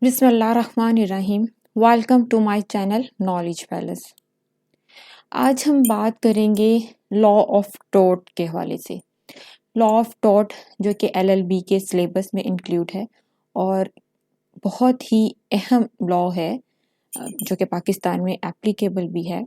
बिस्मिल्लाहिर्रहमानिर्रहीम। Welcome to my channel knowledge palace. आज हम बात करेंगे लॉ ऑफ टॉट के हवाले से। लॉ ऑफ टॉट जो कि एलएलबी के सिलेबस में इंक्लूड है और बहुत ही अहम लॉ है जो कि पाकिस्तान में एप्लीकेबल भी है।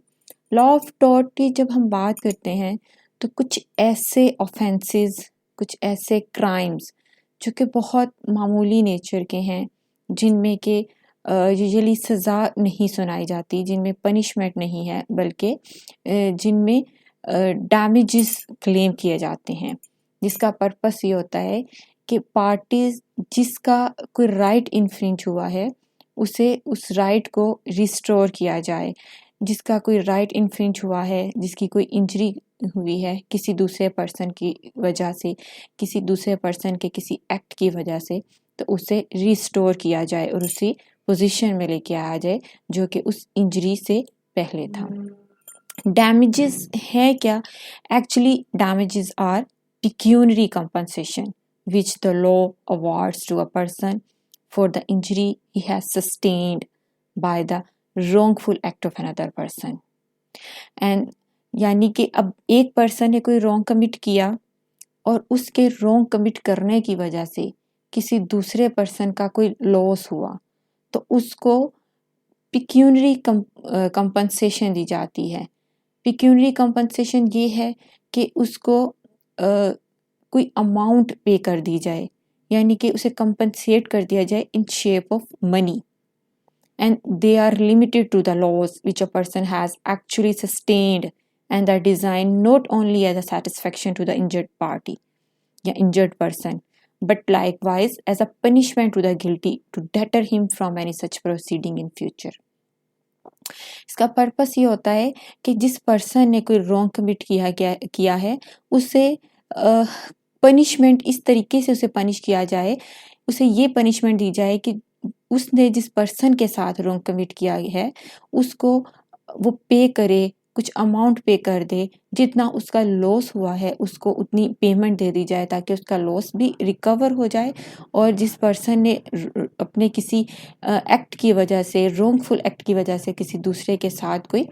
लॉ ऑफ टॉट की जब हम बात करते हैं तो कुछ ऐसे ऑफेंसेस, कुछ ऐसे क्राइम्स जो कि बहुत मामूली नेचर के हैं, जिनमें के यूजुअली सज़ा नहीं सुनाई जाती, जिनमें पनिशमेंट नहीं है, बल्कि जिनमें डैमेजेस क्लेम किए जाते हैं, जिसका पर्पस ये होता है कि पार्टीज जिसका कोई राइट इन्फ्रिंज हुआ है उसे उस राइट को रिस्टोर किया जाए। जिसका कोई राइट इन्फ्रिंज हुआ है, जिसकी कोई इंजरी हुई है किसी दूसरे पर्सन की वजह से, किसी दूसरे पर्सन के किसी एक्ट की वजह से, तो उसे रिस्टोर किया जाए और उसी पोजीशन में लेके आया जाए जो कि उस इंजरी से पहले था। डैमेजेस है क्या? Actually damages are pecuniary compensation which the law awards to a person for the injury he has sustained by the wrongful act of another person. And यानी कि अब एक पर्सन ने कोई रॉन्ग कमिट किया और उसके रॉन्ग कमिट करने की वजह से किसी दूसरे पर्सन का कोई लॉस हुआ तो उसको पिक्यूनरी कंपनसेशन दी जाती है। पिक्यूनरी कंपनसेशन ये है कि उसको कोई अमाउंट पे कर दी जाए, यानी कि उसे कंपनसेट कर दिया जाए in shape of money, and they are limited to the laws which a person has actually sustained and are designed not only as a satisfaction to the injured party या injured person but likewise as a punishment to the guilty to deter him from any such proceeding in future. इसका purpose ये होता है कि जिस person ने कोई wrong commit किया है उसे पनिशमेंट इस तरीके से उसे पनिश किया जाए, उसे ये पनिशमेंट दी जाए कि उसने जिस पर्सन के साथ रॉन्ग कमिट किया है उसको वो पे करे, कुछ अमाउंट पे कर दे, जितना उसका लॉस हुआ है उसको उतनी पेमेंट दे दी जाए ताकि उसका लॉस भी रिकवर हो जाए और जिस पर्सन ने अपने किसी एक्ट की वजह से, रॉन्गफुल एक्ट की वजह से किसी दूसरे के साथ कोई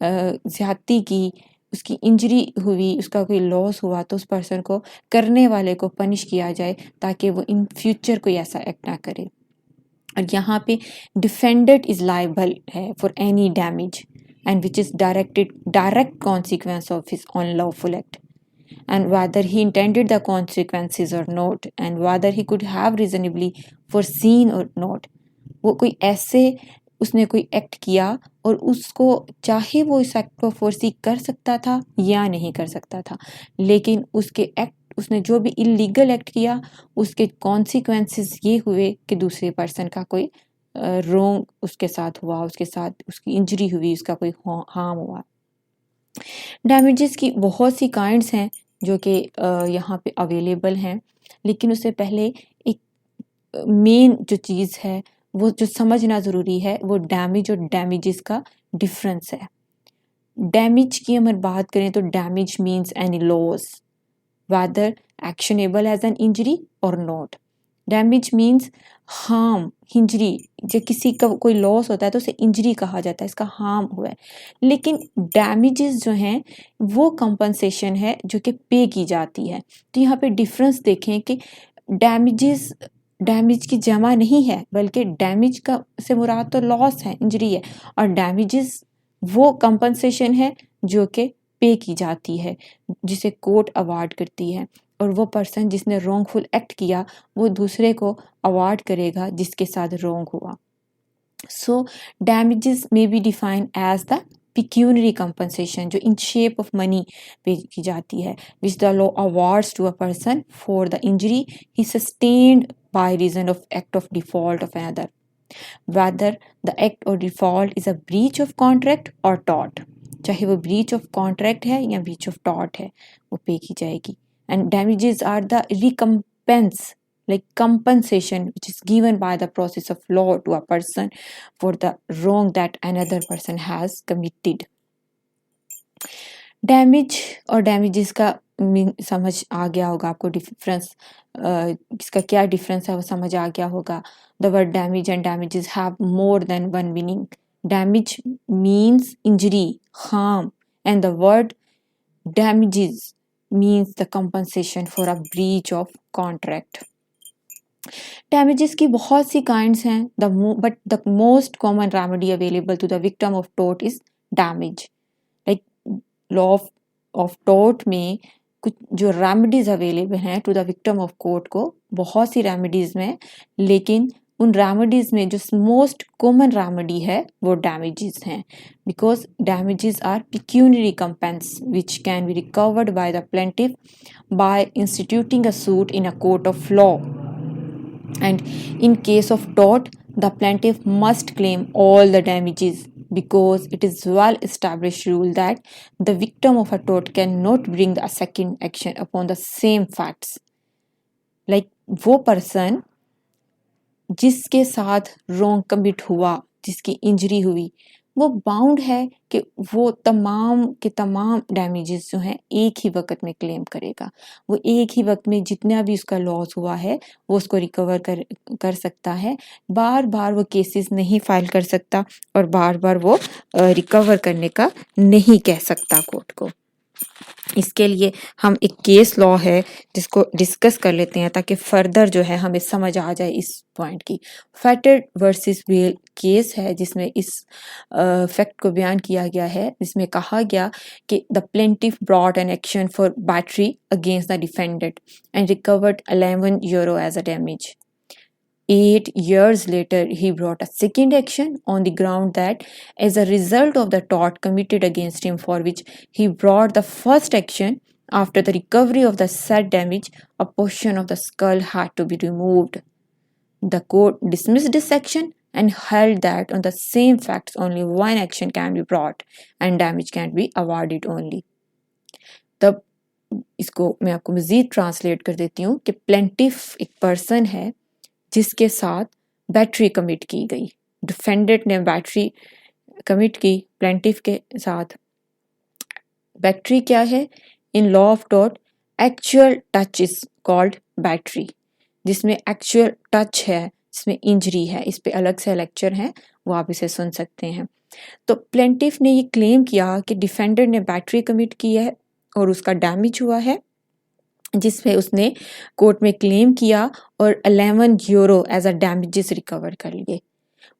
ज़्यादती की, उसकी इंजरी हुई, उसका कोई लॉस हुआ तो उस पर्सन को, करने वाले को पनिश किया जाए ताकि वो इन फ्यूचर कोई ऐसा एक्ट ना करे। और यहाँ पे डिफेंडेंट इज लायबल है for any damage and which is direct consequence of his unlawful act, and whether he intended the consequences or not and whether he could have reasonably foreseen or not। वो कोई ऐसे उसने कोई act किया और उसको चाहे वो इस एक्ट को फोर्सी कर सकता था या नहीं कर सकता था, लेकिन उसके एक्ट, उसने जो भी इलीगल एक्ट किया उसके कॉन्सिक्वेंसेस ये हुए कि दूसरे पर्सन का कोई रॉन्ग उसके साथ हुआ, उसके साथ उसकी इंजरी हुई, उसका कोई हार्म हुआ। डैमेजेस की बहुत सी काइंड्स हैं जो कि यहाँ पे अवेलेबल हैं, लेकिन उससे पहले एक मेन जो चीज़ है वो जो समझना ज़रूरी है वो डैमेज और डैमेजेस का डिफरेंस है। डैमेज की अगर बात करें तो damage means any loss whether actionable as an injury or not। Damage means harm, injury, जब किसी का कोई लॉस होता है तो उसे इंजरी कहा जाता है, इसका हार्म हुआ है। लेकिन डैमेजेस जो हैं वो कंपनसेशन है जो कि पे की जाती है। तो यहाँ पे डिफरेंस देखें कि डैमेजेस डैमेज की जमा नहीं है, बल्कि डैमेज का से मुराद तो लॉस है, इंजरी है, और डैमेजेस वो कंपनसेशन है जो कि पे की जाती है, जिसे कोर्ट अवार्ड करती है, और वो पर्सन जिसने रॉन्गफुल एक्ट किया वो दूसरे को अवार्ड करेगा जिसके साथ रॉन्ग हुआ। So damages may be defined as the pecuniary compensation जो इन शेप ऑफ मनी पे की जाती है, which the law awards to a person for the injury he sustained by reason of act of default of another, whether the act or default is a breach of contract or tort। चाहे वो breach of contract है या breach of tort है वो पे की जाएगी। And damages are the recompense like compensation which is given by the process of law to a person for the wrong that another person has committed। Damage और damages का समझ आ गया होगा आपको डिफरेंस, इसका क्या डिफरेंस है वो समझ आ गया होगा। The word damage and damages have more than one meaning. Damage means injury, harm, and the word damages means the compensation for a breach of contract. Damages की बहुत सी kinds हैं, but the most common remedy available to the victim of tort is damage. Like law of tort में कुछ जो remedies available हैं to the victim of court को, बहुत सी remedies में, लेकिन उन रेमेडीज में जो मोस्ट कॉमन रेमेडी है वो डैमेजेस हैं, because damages are pecuniary compensation which can be recovered by the plaintiff by instituting a suit in a court of law, and in case of tort the plaintiff must claim all the damages because it is well established rule that the victim of a tort cannot bring a second action upon the same facts. Like वो person जिसके साथ wrong commit हुआ, जिसकी injury हुई, वो bound है कि वो तमाम के तमाम डैमेजेस जो हैं एक ही वक्त में क्लेम करेगा। वो एक ही वक्त में जितना भी उसका लॉस हुआ है वो उसको रिकवर कर सकता है। बार बार वो केसेस नहीं फाइल कर सकता और बार बार वो रिकवर करने का नहीं कह सकता कोर्ट को। इसके लिए हम एक केस लॉ है जिसको डिस्कस कर लेते हैं ताकि फर्दर जो है हमें समझ आ जाए इस पॉइंट की। फेटेड वर्सेस वेल केस है जिसमें इस फैक्ट को बयान किया गया है, जिसमें कहा गया कि the plaintiff brought an action for battery against the defendant and recovered 11 euro as a damage. 8 years later, he brought a second action on the ground that as a result of the tort committed against him for which he brought the first action, after the recovery of the said damage, a portion of the skull had to be removed. The court dismissed this action and held that on the same facts only one action can be brought and damage can be awarded only. तब इसको मैं आपको मज़ीद translate कर देती हूँ कि plaintiff एक पर्सन है जिसके साथ बैटरी कमिट की गई। डिफेंडेंट ने बैटरी कमिट की प्लेंटिफ के साथ। बैटरी क्या है? In law of tort actual touch is called battery, जिसमें एक्चुअल टच है, जिसमें इंजरी है। इस पे अलग से लेक्चर है, वो आप इसे सुन सकते हैं। तो प्लेंटिफ ने ये क्लेम किया कि डिफेंडेंट ने बैटरी कमिट की है और उसका डैमेज हुआ है, जिसमें उसने कोर्ट में क्लेम किया और 11 euro as a damages recover कर लिए।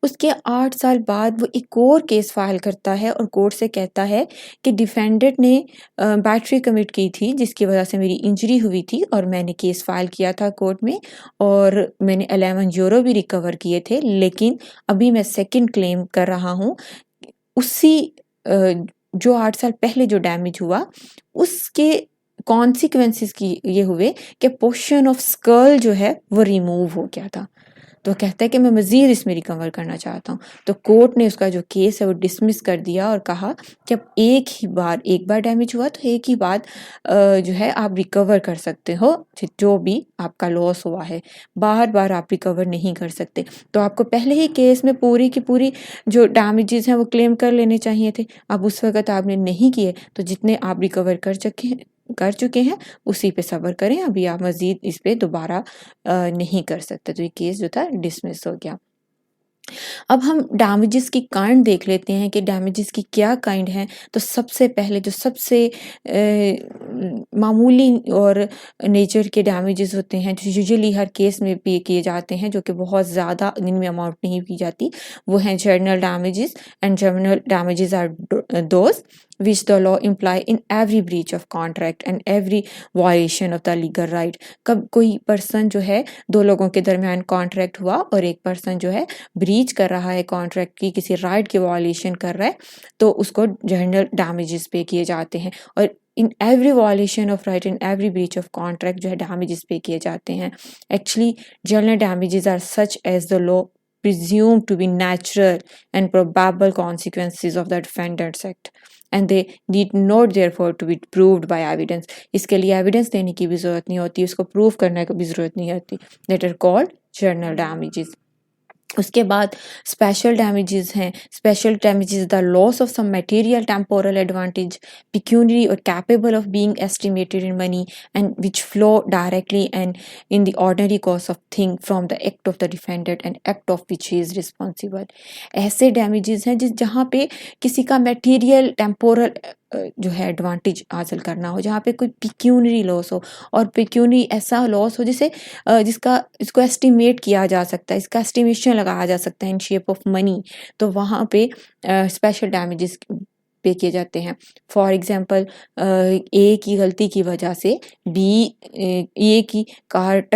उसके 8 साल बाद वो एक और केस फाइल करता है और कोर्ट से कहता है कि डिफेंडेंट ने बैटरी कमिट की थी जिसकी वजह से मेरी इंजरी हुई थी और मैंने केस फाइल किया था कोर्ट में और मैंने 11 यूरो भी रिकवर किए थे, लेकिन अभी मैं सेकंड क्लेम कर रहा हूँ उसी जो 8 साल पहले जो डैमेज हुआ उसके कॉन्सिक्वेंसेस की ये हुए कि पोर्शन ऑफ स्कल जो है वो रिमूव हो गया था। तो कहता है कि मैं मज़ीद इसमें रिकवर करना चाहता हूँ। तो कोर्ट ने उसका जो केस है वो डिसमिस कर दिया और कहा कि अब एक बार डैमेज हुआ तो एक ही बार जो है आप रिकवर कर सकते हो जो भी आपका लॉस हुआ है, बार बार आप रिकवर नहीं कर सकते। तो आपको पहले ही केस में पूरी की पूरी जो डैमेजेस हैं वो क्लेम कर लेने चाहिए थे। अब उस वक्त आपने नहीं किए तो जितने आप रिकवर कर चुके हैं उसी पे सब्र करें, अभी आप मज़ीद इस पे दोबारा नहीं कर सकते। तो ये केस जो था डिसमिस हो गया। अब हम डैमेजेस की काइंड देख लेते हैं कि डैमेजेस की क्या काइंड है। तो सबसे पहले जो सबसे मामूली और नेचर के डैमेजेस होते हैं जो यूजुअली हर केस में पे किए जाते हैं, जो कि बहुत ज़्यादा इनमें अमाउंट नहीं की जाती, वो हैं general damages. And general damages are those which the law imply in every breach of contract and every violation of the legal right। कब कोई पर्सन जो है दो लोगों के दरमियान कॉन्ट्रैक्ट हुआ और एक पर्सन जो है ब्रीच कर रहा है कॉन्ट्रैक्ट की, किसी राइट की वायलेशन कर रहा है, तो उसको जर्नल डैमेजेस पे किए जाते हैं। और in every violation of right, in every breach of contract जो है डैमेजेस पे किए जाते हैं। Actually general damages are such as the law presumed to be natural and probable consequences of the defendant's act and they need not therefore to be proved by evidence। इसके लिए evidence देने की भी ज़रूरत नहीं होती, उसको प्रूव करने की भी ज़रूरत नहीं होती। that are called journal damages। उसके बाद स्पेशल डैमेजेस हैं। Special damages the loss of some material temporal advantage pecuniary और capable of being estimated in money and which flow directly and in the ordinary course of thing from the act of the defendant and act of which he is responsible. ऐसे damages हैं जहाँ पे किसी का material temporal जो है advantage हासिल करना हो, जहाँ पे कोई पिक्यूनरी लॉस हो, और पिक्यूनरी ऐसा लॉस हो जिसे जिसका इसको एस्टिमेट किया जा सकता है, इसका एस्टिमेशन लगाया जा सकता है इन शेप ऑफ मनी, तो वहाँ पे स्पेशल डैमेजेस पे किए जाते हैं। फॉर एग्जांपल ए की गलती की वजह से बी ए की कार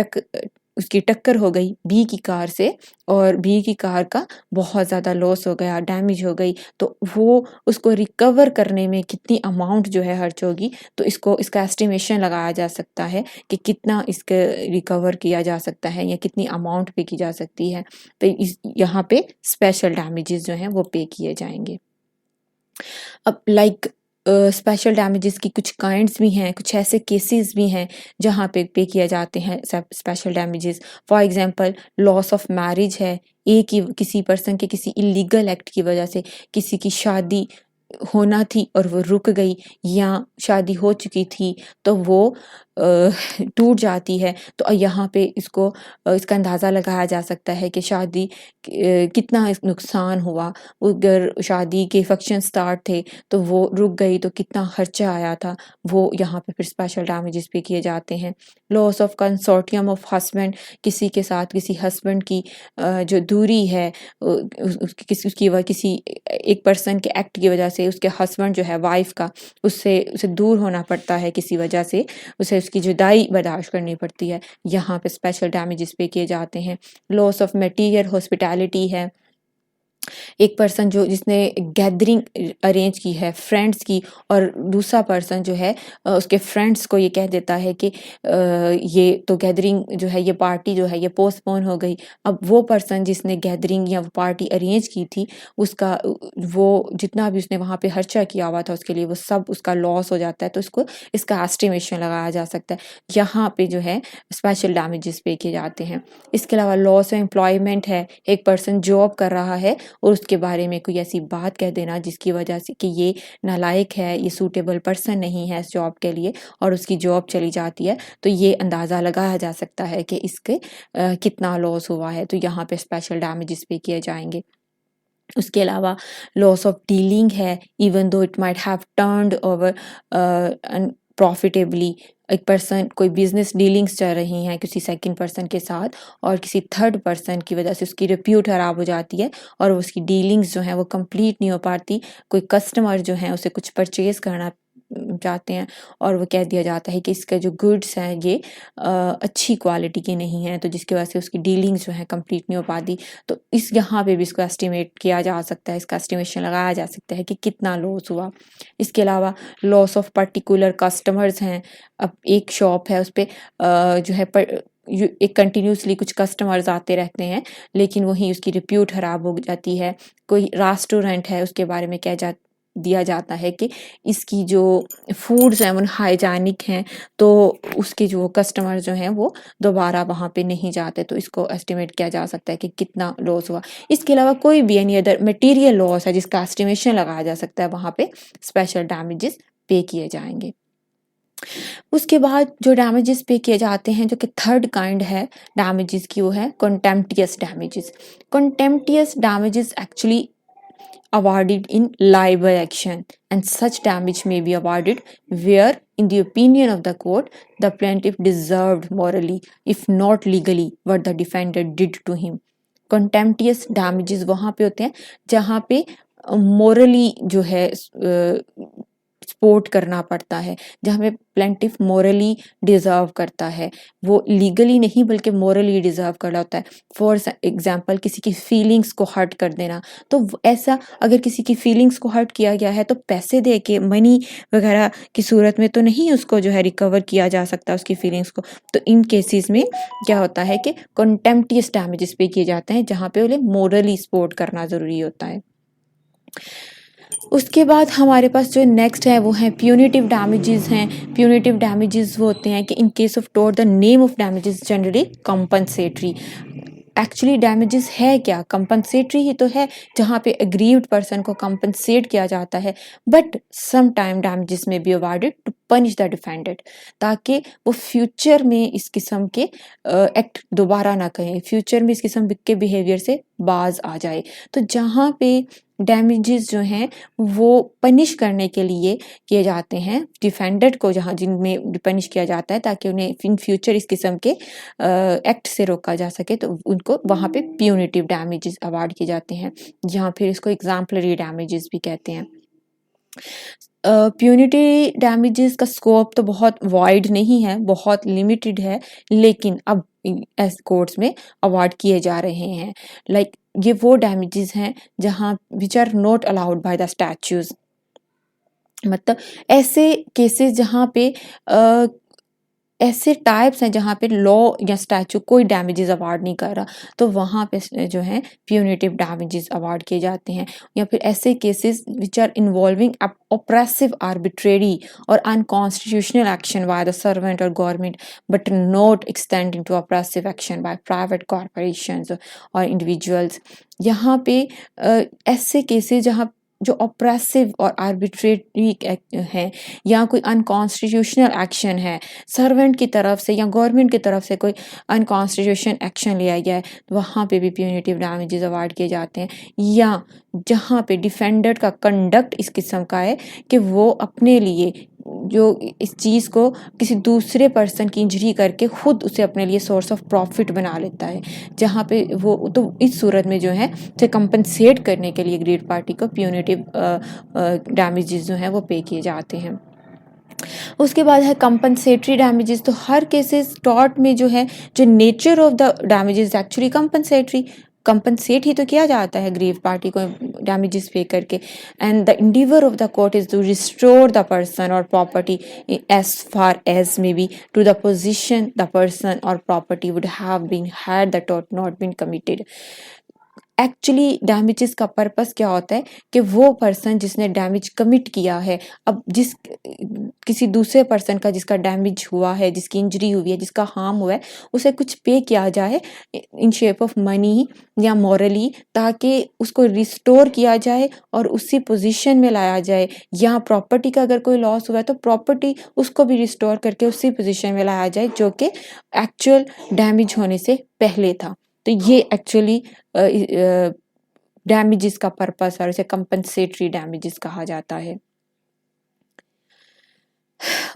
उसकी टक्कर हो गई बी की कार से, और बी की कार का बहुत ज़्यादा लॉस हो गया, डैमेज हो गई, तो वो उसको रिकवर करने में कितनी अमाउंट जो है खर्च होगी, तो इसका एस्टिमेशन लगाया जा सकता है कि कितना इसके रिकवर किया जा सकता है या कितनी अमाउंट पे की जा सकती है। तो यहाँ पे स्पेशल डैमेजेस जो हैं वो पे किए जाएंगे। अब स्पेशल डैमेजेस की कुछ काइंड्स भी हैं, कुछ ऐसे केसेस भी हैं जहाँ पे किया जाते हैं special damages. For example loss of marriage है, किसी पर्सन के किसी इलीगल एक्ट की वजह से किसी की शादी होना थी और वो रुक गई, या शादी हो चुकी थी तो वो टूट जाती है, तो यहाँ पे इसका अंदाज़ा लगाया जा सकता है कि शादी कितना नुकसान हुआ। अगर शादी के फंक्शन स्टार्ट थे तो वो रुक गई तो कितना खर्चा आया था, वो यहाँ पे फिर स्पेशल डैमेजेस पे किए जाते हैं। Loss of consortium of husband, किसी के साथ किसी हस्बैंड की जो दूरी है किसी एक पर्सन के एक्ट की वजह से उसके हस्बैंड जो है वाइफ का उसे दूर होना पड़ता है, किसी वजह से उसे उसकी जुदाई बर्दाश्त करनी पड़ती है, यहाँ पे स्पेशल डैमेजेस पे किए जाते हैं। लॉस ऑफ मटीरियल हॉस्पिटैलिटी है, एक पर्सन जिसने गैदरिंग अरेंज की है फ्रेंड्स की, और दूसरा पर्सन जो है उसके फ्रेंड्स को ये कह देता है कि ये तो गैदरिंग जो है ये पार्टी जो है ये पोस्टपोन हो गई। अब वो पर्सन जिसने गैदरिंग या वो पार्टी अरेंज की थी उसका वो जितना भी उसने वहाँ पे खर्चा किया हुआ था उसके लिए वो सब उसका लॉस हो जाता है, तो इसका एस्टिमेशन लगाया जा सकता है। यहाँ पे जो है स्पेशल डैमेजेस पे किए जाते हैं। इसके अलावा लॉस ऑफ एम्प्लॉयमेंट है, एक पर्सन जॉब कर रहा है और उसके बारे में कोई ऐसी बात कह देना जिसकी वजह से कि ये नालायक है, ये सूटेबल पर्सन नहीं है इस जॉब के लिए, और उसकी जॉब चली जाती है, तो ये अंदाज़ा लगाया जा सकता है कि इसके कितना लॉस हुआ है, तो यहाँ पे स्पेशल डैमेजेस पे किए जाएंगे। उसके अलावा लॉस ऑफ डीलिंग है, even though it might have turned over profitably, एक पर्सन कोई बिजनेस डीलिंग्स चल रही हैं किसी सेकंड पर्सन के साथ और किसी थर्ड पर्सन की वजह से उसकी रिप्यूट खराब हो जाती है और उसकी डीलिंग्स जो हैं वो कंप्लीट नहीं हो पाती। कोई कस्टमर जो हैं उसे कुछ परचेज करना चाहते हैं और वो कह दिया जाता है कि इसके जो गुड्स हैं ये अच्छी क्वालिटी के नहीं हैं, तो जिसकी वजह से उसकी डीलिंग्स जो है कंप्लीट नहीं हो पाती, तो यहाँ पे भी इसको एस्टिमेट किया जा सकता है, इसका एस्टिमेशन लगाया जा सकता है कि कितना लॉस हुआ। इसके अलावा लॉस ऑफ पर्टिकुलर कस्टमर्स हैं, अब एक शॉप है उस पर जो है एक कंटिन्यूसली कुछ कस्टमर्स आते रहते हैं लेकिन वहीं उसकी रिप्यूट खराब हो जाती है। कोई रेस्टोरेंट है उसके बारे में दिया जाता है कि इसकी जो फूड्स हैं वो हाइजीनिक हैं, तो उसके जो कस्टमर जो हैं वो दोबारा वहाँ पे नहीं जाते, तो इसको एस्टिमेट किया जा सकता है कि कितना लॉस हुआ। इसके अलावा कोई भी एनी अदर मटेरियल लॉस है जिसका एस्टिमेशन लगाया जा सकता है, वहाँ पे स्पेशल डैमेजेस पे किए जाएंगे। उसके बाद जो डैमेजेस पे किए जाते हैं जो कि थर्ड काइंड है डैमेजेस की, वो है contemptuous damages. Contemptuous damages actually awarded in libel action, and such damage may be awarded where in the opinion of the court the plaintiff deserved morally if not legally what the defendant did to him। contemptuous damages वहाँ पे होते हैं जहाँ पे morally जो है support करना पड़ता है, जहाँ पे प्लेंटिफ मोरली डिजर्व करता है, वो लीगली नहीं बल्कि मोरली डिजर्व कर रहा होता है। फॉर एग्जांपल किसी की फीलिंग्स को हर्ट कर देना, तो ऐसा अगर किसी की फीलिंग्स को हर्ट किया गया है तो पैसे दे के मनी वगैरह की सूरत में तो नहीं उसको जो है रिकवर किया जा सकता उसकी फीलिंग्स को, तो इन केसेस में क्या होता है कि कंटेम्प्टियस डैमेजेस पे किए जाते हैं जहाँ पे उन्हें मोरली सपोर्ट करना ज़रूरी होता है। उसके बाद हमारे पास जो नेक्स्ट है वो है प्यूनिटिव डैमेजेस हैं। प्यूनिटिव डैमेजेस वो होते हैं कि इन case of tort the name of damages generally compensatory. Actually damages है क्या, कंपनसेटरी ही तो है, जहाँ पे एग्रीव्ड पर्सन को कंपनसेट किया जाता है, but some time damages may be awarded to punish the defended, ताकि वो फ्यूचर में इस किस्म के एक्ट दोबारा ना करें, फ्यूचर में इस किस्म के बिहेवियर से बाज आ जाए। तो जहाँ पे डैमेजेस जो हैं वो पनिश करने के लिए किए जाते हैं डिफेंडेड को, जहाँ जिनमें पनिश किया जाता है ताकि उन्हें इन फ्यूचर इस किस्म के एक्ट से रोका जा सके, तो उनको वहाँ पे प्यूनिटिव डैमेजेस अवार्ड किए जाते हैं, जहाँ फिर इसको एग्जाम्पलरी डैमेजेस भी कहते हैं। प्यूनिटी डैमेजेस का स्कोप तो बहुत वाइड नहीं है, बहुत लिमिटेड है, लेकिन अब एस कोर्ट्स में अवार्ड किए जा रहे हैं। लाइक ये वो डैमेजेस हैं जहाँ which are not allowed by the statutes, मतलब ऐसे केसेस जहाँ पे ऐसे टाइप्स हैं जहाँ पे लॉ या स्टैचू कोई डैमेजेस अवार्ड नहीं कर रहा, तो वहाँ पे जो है प्यूनिटिव डैमेजेस अवार्ड किए जाते हैं। या फिर ऐसे cases which are involving oppressive, arbitrary or unconstitutional action by the servant or government, but not extending to oppressive action by private corporations or individuals। यहाँ पे ऐसे केसेस जहाँ जो ऑप्रेसिव और आर्बिट्रेरी हैं या कोई अनकॉन्स्टिट्यूशनल एक्शन है, सर्वेंट की तरफ से या गवर्नमेंट की तरफ से कोई अनकॉन्स्टिट्यूशन एक्शन लिया गया है, तो वहाँ पे भी प्यूनिटिव डैमेजेस अवार्ड किए जाते हैं। या जहाँ पे डिफेंडर का कंडक्ट इस किस्म का है कि वो अपने लिए जो इस चीज़ को किसी दूसरे पर्सन की इंजरी करके खुद उसे अपने लिए सोर्स ऑफ प्रॉफिट बना लेता है, जहाँ पे वो तो इस सूरत में जो है तो कंपनसेट करने के लिए ग्रीड पार्टी को प्यूनिटिव डैमेजेस जो हैं वो पे किए जाते हैं। उसके बाद है कंपनसेटरी डैमेजेस। तो हर केसेस टॉर्ट में जो है जो nature of the damages actually compensatory, compensate ही तो किया जाता है ग्रीव पार्टी को डैमेजेस पे करके, and the endeavour of the court is to restore the person और property as far as may be to the position the person और property would have been had the tort not been committed. Actually damages का purpose क्या होता है कि वो person जिसने damage commit किया है, अब जिस किसी दूसरे पर्सन का जिसका डैमेज हुआ है, जिसकी इंजरी हुई है, जिसका हार्म हुआ है, उसे कुछ पे किया जाए इन शेप ऑफ मनी या मॉरली, ताकि उसको रिस्टोर किया जाए और उसी पोजीशन में लाया जाए। या प्रॉपर्टी का अगर कोई लॉस हुआ है तो प्रॉपर्टी उसको भी रिस्टोर करके उसी पोजीशन में लाया जाए जो कि एक्चुअल डैमेज होने से पहले था। तो ये एक्चुअली डैमेजेस का पर्पस और इसे कंपनसेटरी डैमेजेस कहा जाता है।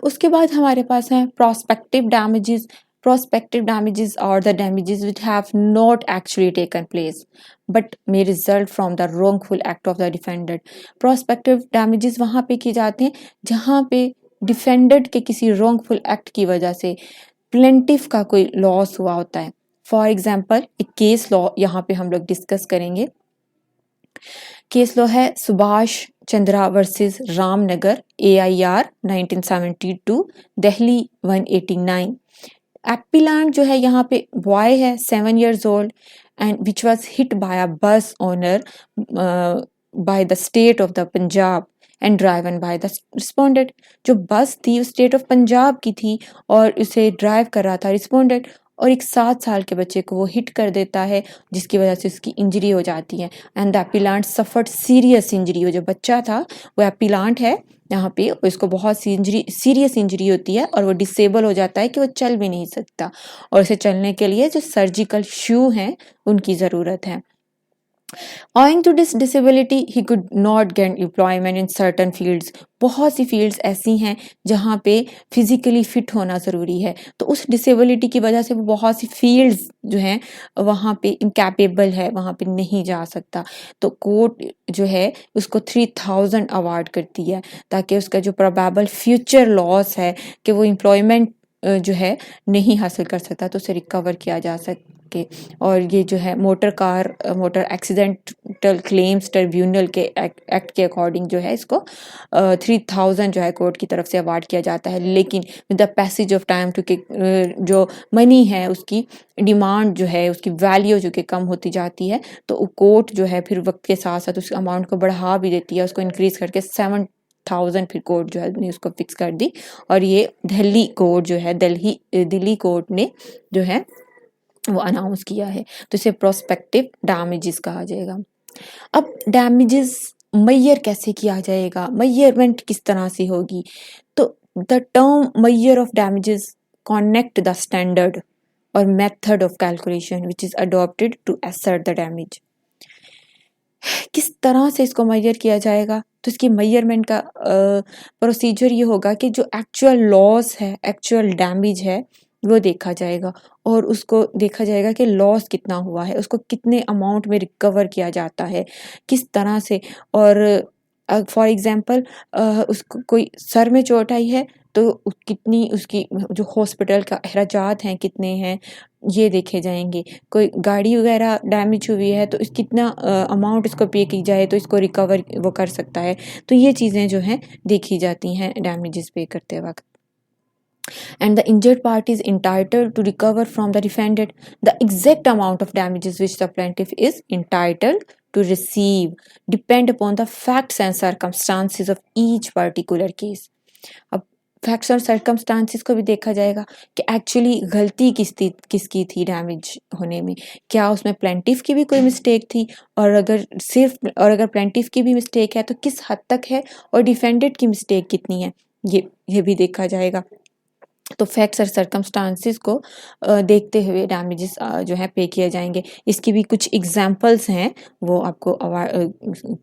उसके बाद हमारे पास है prospective damages. Prospective damages are the damages which have not actually taken place but may result from the wrongful act of the defendant। Prospective damages वहाँ पे किए जाते हैं जहाँ पे डिफेंडेड के किसी wrongful act की वजह से प्लेंटिफ का कोई लॉस हुआ होता है। फॉर एग्जाम्पल एक केस लॉ यहाँ पे हम लोग डिस्कस करेंगे। केस लॉ है सुभाष चंद्रा वर्सेस रामनगर AIR 1972 दिल्ली 189। एप्पीलैंड जो है यहाँ पे बॉय है 7 years old and which was hit by a bus owner by the state of the Punjab and driven by the respondent। जो बस थी उस स्टेट ऑफ पंजाब की थी और उसे ड्राइव कर रहा था रिस्पोंडेंट, और एक 7 साल के बच्चे को वो हिट कर देता है जिसकी वजह से उसकी इंजरी हो जाती है and the appellant suffered serious injury. वो जो बच्चा था वो एप्पीलांट है यहाँ पे, इसको बहुत सी इंजरी सीरियस इंजरी होती है और वो डिसेबल हो जाता है कि वो चल भी नहीं सकता, और उसे चलने के लिए जो सर्जिकल शू हैं उनकी ज़रूरत है। Owing to this disability, he could not get employment in certain fields। बहुत सी फील्ड्स ऐसी हैं जहाँ पे फिजिकली फिट होना ज़रूरी है, तो उस डिसेबिलिटी की वजह से वो बहुत सी फील्ड्स जो हैं वहाँ पे इनकैपेबल है, वहाँ पे नहीं जा सकता। तो कोर्ट जो है उसको 3000 अवार्ड करती है ताकि उसका जो प्रोबेबल फ्यूचर लॉस है कि वो एम्प्लॉयमेंट जो है नहीं हासिल कर सकता तो उसे रिकवर किया जा सके। और ये जो है मोटर एक्सीडेंटल क्लेम्स ट्रिब्यूनल के एक्ट के अकॉर्डिंग जो है इसको 3000 जो है कोर्ट की तरफ से अवार्ड किया जाता है। लेकिन with the passage of time क्योंकि जो मनी है उसकी डिमांड जो है उसकी वैल्यू जो कि कम होती जाती है, तो कोर्ट जो है फिर वक्त के साथ साथ उस अमाउंट को बढ़ा भी देती है, उसको इंक्रीज करके 7000 फिर कोर्ट जो है ने उसको फिक्स कर दी। और ये दिल्ली कोर्ट जो है दिल्ली कोर्ट ने जो है वो अनाउंस किया है, तो इसे प्रोस्पेक्टिव डैमेजेस कहा जाएगा। अब डैमेजेस मैयर कैसे किया जाएगा, मैयरमेंट किस तरह से होगी, तो the term measure of damages connect the standard और method of calculation which is adopted to assert the damage. किस तरह से इसको मैयर किया जाएगा, तो इसकी मैयरमेंट का प्रोसीजर ये होगा कि जो एक्चुअल लॉस है, एक्चुअल डैमेज है, वो देखा जाएगा और उसको देखा जाएगा कि लॉस कितना हुआ है, उसको कितने अमाउंट में रिकवर किया जाता है, किस तरह से। और फॉर एग्जांपल उसको कोई सर में चोट आई है तो कितनी उसकी जो हॉस्पिटल का अखराजात हैं कितने हैं, ये देखे जाएंगे। कोई गाड़ी वगैरह डैमेज हुई है तो इस कितना अमाउंट इसको पे की जाए तो इसको रिकवर वो कर सकता है, तो ये चीज़ें जो हैं देखी जाती हैं डैमेजेस पे करते वक्त। And the injured party is entitled to recover from the defendant the exact amount of damages which the plaintiff is entitled to receive depend upon the facts and circumstances of each particular case। अब facts और circumstances को भी देखा जाएगा कि actually गलती किसकी थी डैमेज होने में, क्या उसमें प्लेंटिफ की भी कोई मिस्टेक थी, और अगर प्लेंटिफ की भी मिस्टेक है तो किस हद तक है, और डिफेंडेंट की मिस्टेक कितनी है, ये भी देखा जाएगा। तो फैक्ट्स और सर्कमस्टांसिस को देखते हुए डैमेजेस जो है पे किए जाएंगे। इसकी भी कुछ एग्जांपल्स हैं वो आपको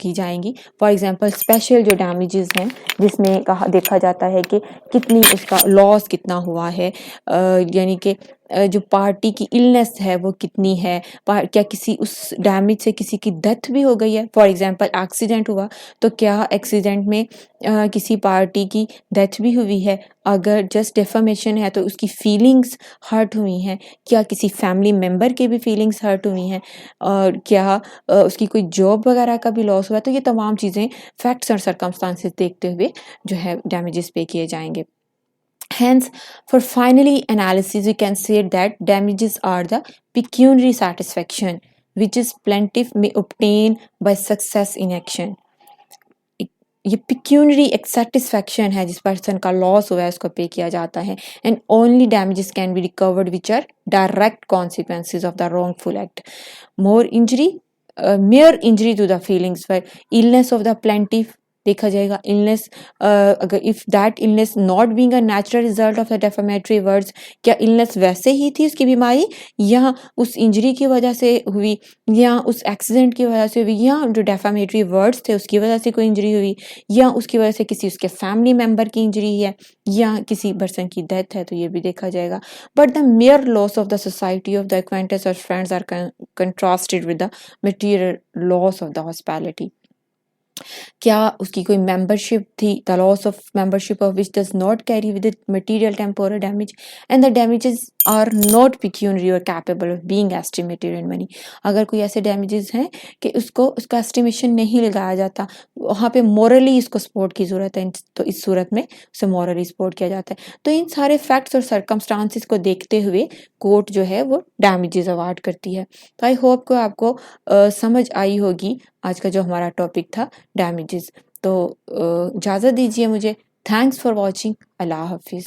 की जाएंगी। फॉर एग्जांपल स्पेशल जो डैमेजेस हैं जिसमें देखा जाता है कि कितनी उसका लॉस कितना हुआ है, यानी कि जो पार्टी की इलनेस है वो कितनी है, क्या किसी उस डैमेज से किसी की डेथ भी हो गई है। फॉर एग्जांपल एक्सीडेंट हुआ तो क्या एक्सीडेंट में किसी पार्टी की डेथ भी हुई है, अगर जस्ट डेफामेशन है तो उसकी फीलिंग्स हर्ट हुई हैं, क्या किसी फैमिली मेम्बर की भी फीलिंग्स हर्ट हुई हैं, और क्या उसकी कोई जॉब वगैरह का भी लॉस हुआ है। तो ये तमाम चीज़ें फैक्ट्स और सर्कमस्टांसेस देखते हुए जो है डैमेजेस पे किए जाएंगे। Hence, for finally analysis, we can say that damages are the pecuniary satisfaction which is plaintiff may obtain by success in action। ये पिक्यूनरी एक सेटिस्फैक्शन है, जिस पर्सन का लॉस हुआ है उसको पे किया जाता है। And only damages can be recovered which are direct consequences of the wrongful act. More injury mere injury to the feelings for illness of the plaintiff देखा जाएगा। इलनेस अगर if that illness not being a natural result of the defamatory words, क्या illness वैसे ही थी उसकी बीमारी, या उस इंजरी की वजह से हुई, या उस एक्सीडेंट की वजह से हुई, या जो डेफामेटरी वर्ड्स थे उसकी वजह से कोई इंजरी हुई, या उसकी वजह से किसी उसके फैमिली मेम्बर की इंजरी है, या किसी पर्सन की डेथ है, तो ये भी देखा जाएगा। But the mere loss of the society of the acquaintance और friends are contrasted with the material loss of the hospitality. क्या उसकी कोई मेंबरशिप थी, the loss of membership of which does not carry with it material temporal damage and the damages are not pecuniary और capable of being estimated in money. अगर कोई ऐसे damages हैं कि उसका एस्टिमेशन नहीं लगाया जाता, वहाँ पे मॉरली इसको सपोर्ट की ज़रूरत है, तो इस सूरत में उसे मॉरली सपोर्ट किया जाता है। तो इन सारे फैक्ट्स और सर्कमस्टांसिस को देखते हुए कोर्ट जो है वो डैमेजेस अवार्ड करती है। तो आई होप को आपको समझ आई होगी आज का जो हमारा टॉपिक था डैमेजेस। तो इजाज़त दीजिए मुझे। Thanks for watching. अल्लाह हाफिज़।